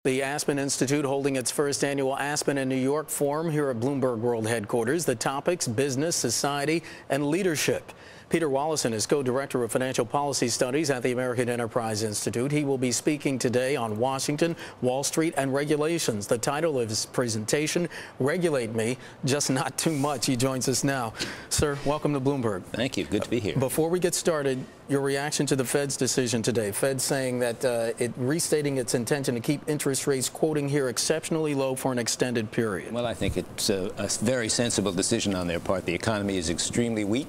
The ASPEN Institute holding its first annual ASPEN in New York forum here at Bloomberg World Headquarters. The topics: business, society, and leadership. Peter Wallison is co-director of financial policy studies at the American Enterprise Institute. He will be speaking today on Washington, Wall Street, and regulations. The title of his presentation, Regulate Me, Just Not Too Much. He joins us now. Sir, welcome to Bloomberg. Thank you. Good to be here. Before we get started, your reaction to the Fed's decision today. Fed saying that it restating its intention to keep interest rates, quoting here, exceptionally low for an extended period. Well, I think it's a very sensible decision on their part. The economy is extremely weak,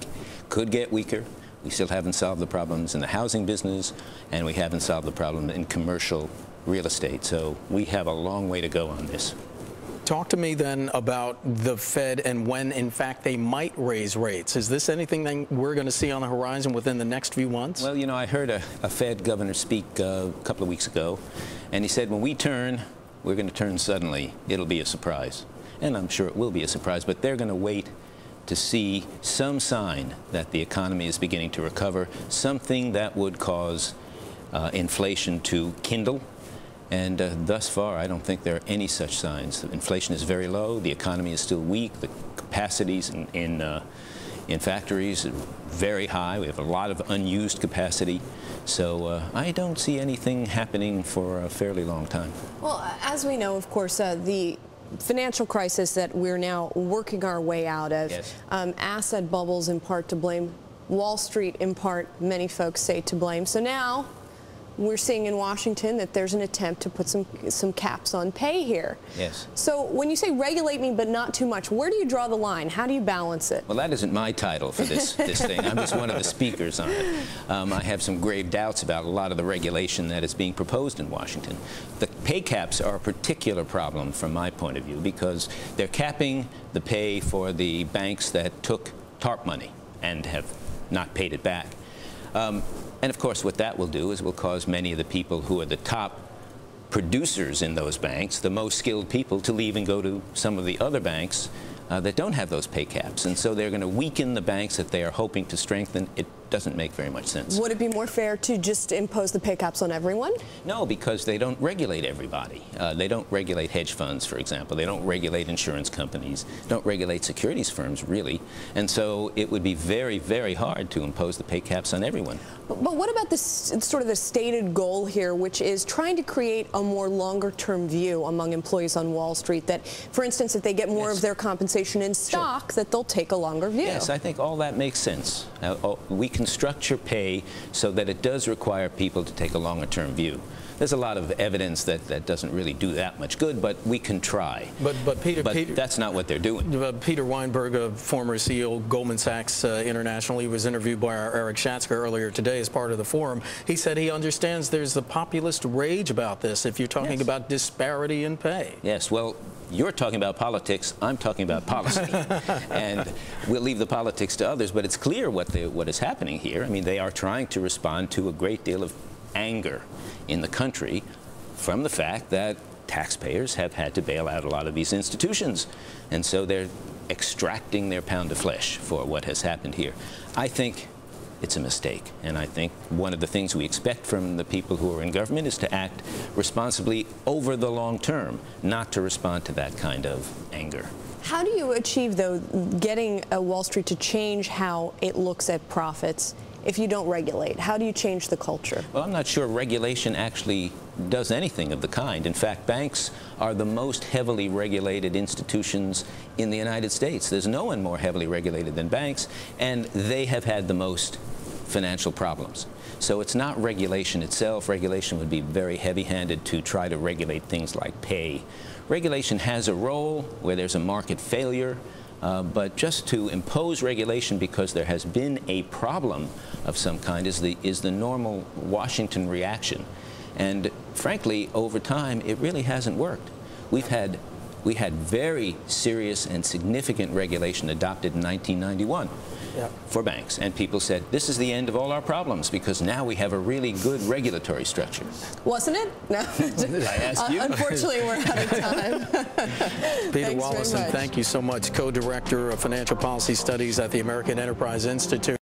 could get weaker. We still haven't solved the problems in the housing business, and we haven't solved the problem in commercial real estate. So we have a long way to go on this. Talk to me then about the Fed and when, in fact, they might raise rates. Is this anything that we're going to see on the horizon within the next few months? Well, you know, I heard a Fed governor speak a couple of weeks ago, and he said, when we turn, we're going to turn suddenly. It'll be a surprise. And I'm sure it will be a surprise, but they're going to wait to see some sign that the economy is beginning to recover, something that would cause inflation to kindle. And thus far, I don't think there are any such signs. Inflation is very low. The economy is still weak. The capacities in factories are very high. We have a lot of unused capacity. So I don't see anything happening for a fairly long time. Well, as we know, of course, the financial crisis that we're now working our way out of, yes. Asset bubbles in part to blame, Wall Street in part, many folks say to blame. So now we're seeing in Washington that there's an attempt to put some caps on pay here. Yes. So when you say regulate me but not too much, where do you draw the line? How do you balance it? Well, that isn't my title for this thing. I'm just one of the speakers on it. I have some grave doubts about a lot of the regulation that is being proposed in Washington. The pay caps are a particular problem from my point of view because they're capping the pay for the banks that took TARP money and have not paid it back. And of course, what that will do is will cause many of the people who are the top producers in those banks, the most skilled people, to leave and go to some of the other banks that don't have those pay caps. And so they're going to weaken the banks that they are hoping to strengthen. It doesn't make very much sense. Would it be more fair to just impose the pay caps on everyone? No, because they don't regulate everybody. They don't regulate hedge funds, for example. They don't regulate insurance companies, don't regulate securities firms, really. And so it would be very, very hard to impose the pay caps on everyone. But what about this sort of the stated goal here, which is trying to create a more longer-term view among employees on Wall Street that, for instance, if they get more of their compensation in stock, that they'll take a longer view? Yes, I think all that makes sense. We can structure pay so that it does require people to take a longer-term view. There's a lot of evidence that doesn't really do that much good, but we can try. But Peter, that's not what they're doing. Peter Weinberg, a former CEO of Goldman Sachs International, he was interviewed by our Eric Schatzker earlier today as part of the forum. He said he understands there's the populist rage about this if you're talking about disparity in pay. Yes, well, you're talking about politics, I'm talking about policy. And we'll leave the politics to others, but it's clear what is happening here. I mean, they are trying to respond to a great deal of anger in the country from the fact that taxpayers have had to bail out a lot of these institutions. And so they're extracting their pound of flesh for what has happened here. I think it's a mistake. And I think one of the things we expect from the people who are in government is to act responsibly over the long term, not to respond to that kind of anger. How do you achieve, though, getting Wall Street to change how it looks at profits if you don't regulate? How do you change the culture? Well, I'm not sure regulation actually does anything of the kind. In fact, banks are the most heavily regulated institutions in the United States. There's no one more heavily regulated than banks, and they have had the most financial problems. So it's not regulation itself. Regulation would be very heavy-handed to try to regulate things like pay. Regulation has a role where there's a market failure. But just to impose regulation because there has been a problem of some kind is the normal Washington reaction. And frankly, over time, it really hasn't worked. We had very serious and significant regulation adopted in 1991 for banks. And people said, this is the end of all our problems because now we have a really good regulatory structure. Wasn't it? No. Did I ask you? Unfortunately, we're out of time. Peter Wallison, thank you so much, co-director of financial policy studies at the American Enterprise Institute.